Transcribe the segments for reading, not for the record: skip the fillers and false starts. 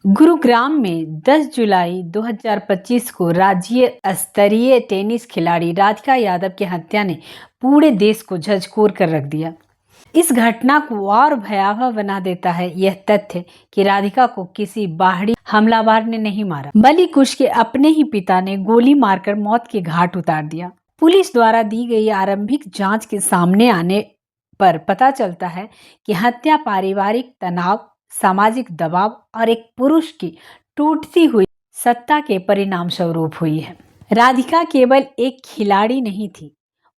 गुरुग्राम में 10 जुलाई 2025 को राज्य स्तरीय टेनिस खिलाड़ी राधिका यादव की हत्या ने पूरे देश को झकझोर कर रख दिया। इस घटना को और भयावह बना देता है यह तथ्य कि राधिका को किसी बाहरी हमलावर ने नहीं मारा, बल्कि उसके अपने ही पिता ने गोली मारकर मौत के घाट उतार दिया। पुलिस द्वारा दी गई आरंभिक जांच के सामने आने पर पता चलता है कि हत्या पारिवारिक तनाव, सामाजिक दबाव और एक पुरुष की टूटती हुई सत्ता के परिणाम स्वरूप हुई है। राधिका केवल एक खिलाड़ी नहीं थी,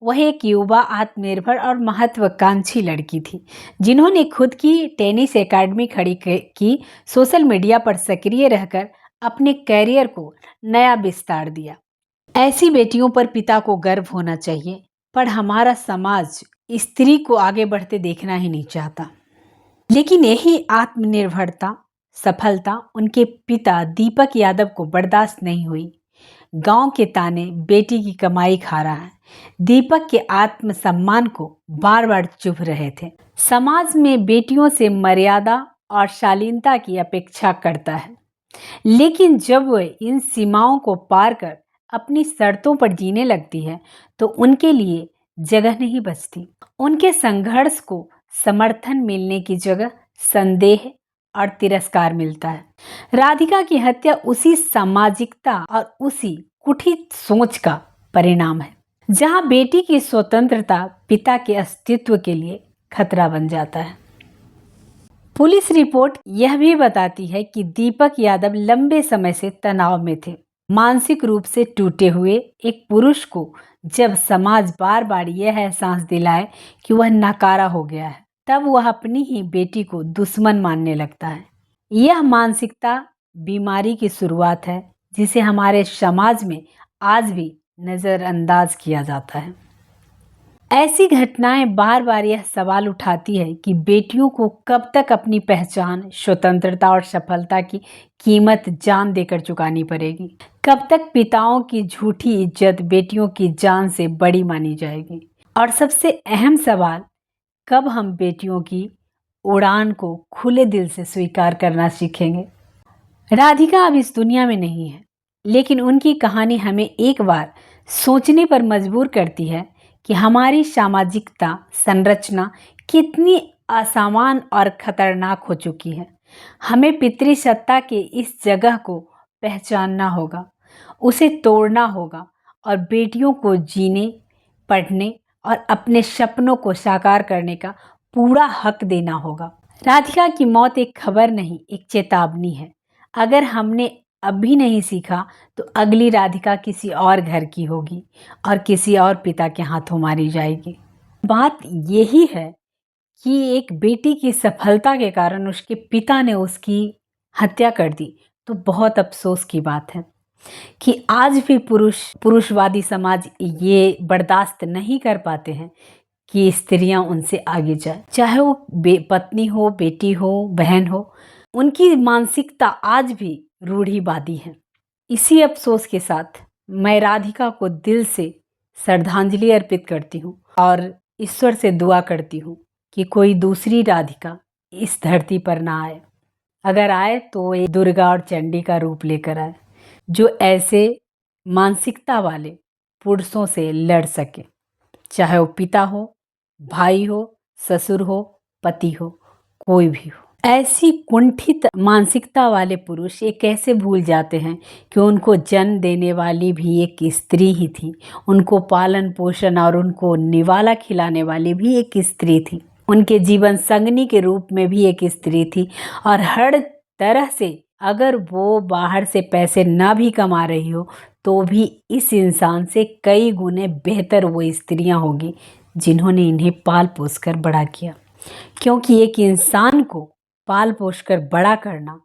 वह एक युवा, आत्मनिर्भर और महत्वाकांक्षी लड़की थी जिन्होंने खुद की टेनिस एकेडमी खड़ी की, सोशल मीडिया पर सक्रिय रहकर अपने कैरियर को नया विस्तार दिया। ऐसी बेटियों पर पिता को गर्व होना चाहिए, पर हमारा समाज स्त्री को आगे बढ़ते देखना ही नहीं चाहता। लेकिन यही आत्मनिर्भरता, सफलता उनके पिता दीपक यादव को बर्दाश्त नहीं हुई। गांव के ताने बेटी की कमाई खा रहा है, दीपक के आत्मसम्मान को बार बार चुभ रहे थे। समाज में बेटियों से मर्यादा और शालीनता की अपेक्षा करता है, लेकिन जब वह इन सीमाओं को पार कर अपनी शर्तों पर जीने लगती है तो उनके लिए जगह नहीं बचती। उनके संघर्ष को समर्थन मिलने की जगह संदेह और तिरस्कार मिलता है। राधिका की हत्या उसी सामाजिकता और उसी कुटिल सोच का परिणाम है, जहां बेटी की स्वतंत्रता पिता के अस्तित्व के लिए खतरा बन जाता है। पुलिस रिपोर्ट यह भी बताती है कि दीपक यादव लंबे समय से तनाव में थे। मानसिक रूप से टूटे हुए एक पुरुष को जब समाज बार बार यह एहसास दिलाए कि वह नकारा हो गया है, तब वह अपनी ही बेटी को दुश्मन मानने लगता है। यह मानसिकता बीमारी की शुरुआत है जिसे हमारे समाज में आज भी नज़रअंदाज किया जाता है। ऐसी घटनाएं बार बार यह सवाल उठाती है कि बेटियों को कब तक अपनी पहचान, स्वतंत्रता और सफलता की कीमत जान देकर चुकानी पड़ेगी। कब तक पिताओं की झूठी इज्जत बेटियों की जान से बड़ी मानी जाएगी। और सबसे अहम सवाल, कब हम बेटियों की उड़ान को खुले दिल से स्वीकार करना सीखेंगे। राधिका अब इस दुनिया में नहीं है, लेकिन उनकी कहानी हमें एक बार सोचने पर मजबूर करती है कि हमारी सामाजिकता संरचना कितनी असमान और खतरनाक हो चुकी है। हमें पितृसत्ता के इस जगह को पहचानना होगा, उसे तोड़ना होगा और बेटियों को जीने, पढ़ने और अपने सपनों को साकार करने का पूरा हक देना होगा। राधिका की मौत एक खबर नहीं, एक चेतावनी है। अगर हमने अभी नहीं सीखा तो अगली राधिका किसी और घर की होगी और किसी और पिता के हाथों मारी जाएगी। बात यही है कि एक बेटी की सफलता के कारण उसके पिता ने उसकी हत्या कर दी, तो बहुत अफसोस की बात है कि आज भी पुरुषवादी समाज ये बर्दाश्त नहीं कर पाते हैं कि स्त्रियां उनसे आगे जाए, चाहे वो पत्नी हो, बेटी हो, बहन हो। उनकी मानसिकता आज भी रूढ़िवादी है। इसी अफसोस के साथ मैं राधिका को दिल से श्रद्धांजलि अर्पित करती हूँ और ईश्वर से दुआ करती हूँ कि कोई दूसरी राधिका इस धरती पर ना आए। अगर आए तो ये दुर्गा और चंडी का रूप लेकर आए, जो ऐसे मानसिकता वाले पुरुषों से लड़ सके, चाहे वो पिता हो, भाई हो, ससुर हो, पति हो, कोई भी हो। ऐसी कुंठित मानसिकता वाले पुरुष ये कैसे भूल जाते हैं कि उनको जन्म देने वाली भी एक स्त्री ही थी, उनको पालन पोषण और उनको निवाला खिलाने वाली भी एक स्त्री थी, उनके जीवन संगनी के रूप में भी एक स्त्री थी। और हर तरह से अगर वो बाहर से पैसे ना भी कमा रही हो तो भी इस इंसान से कई गुने बेहतर वो स्त्रियां होगी जिन्होंने इन्हें पाल पोस कर बड़ा किया। क्योंकि एक इंसान को पाल पोस कर बड़ा करना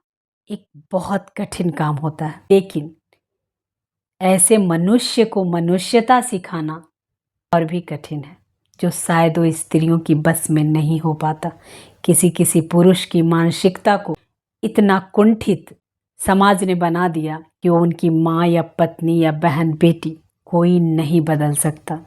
एक बहुत कठिन काम होता है, लेकिन ऐसे मनुष्य को मनुष्यता सिखाना और भी कठिन है, जो शायद वो स्त्रियों की बस में नहीं हो पाता। किसी पुरुष की मानसिकता को इतना कुंठित समाज ने बना दिया कि वो उनकी माँ या पत्नी या बहन बेटी कोई नहीं बदल सकता।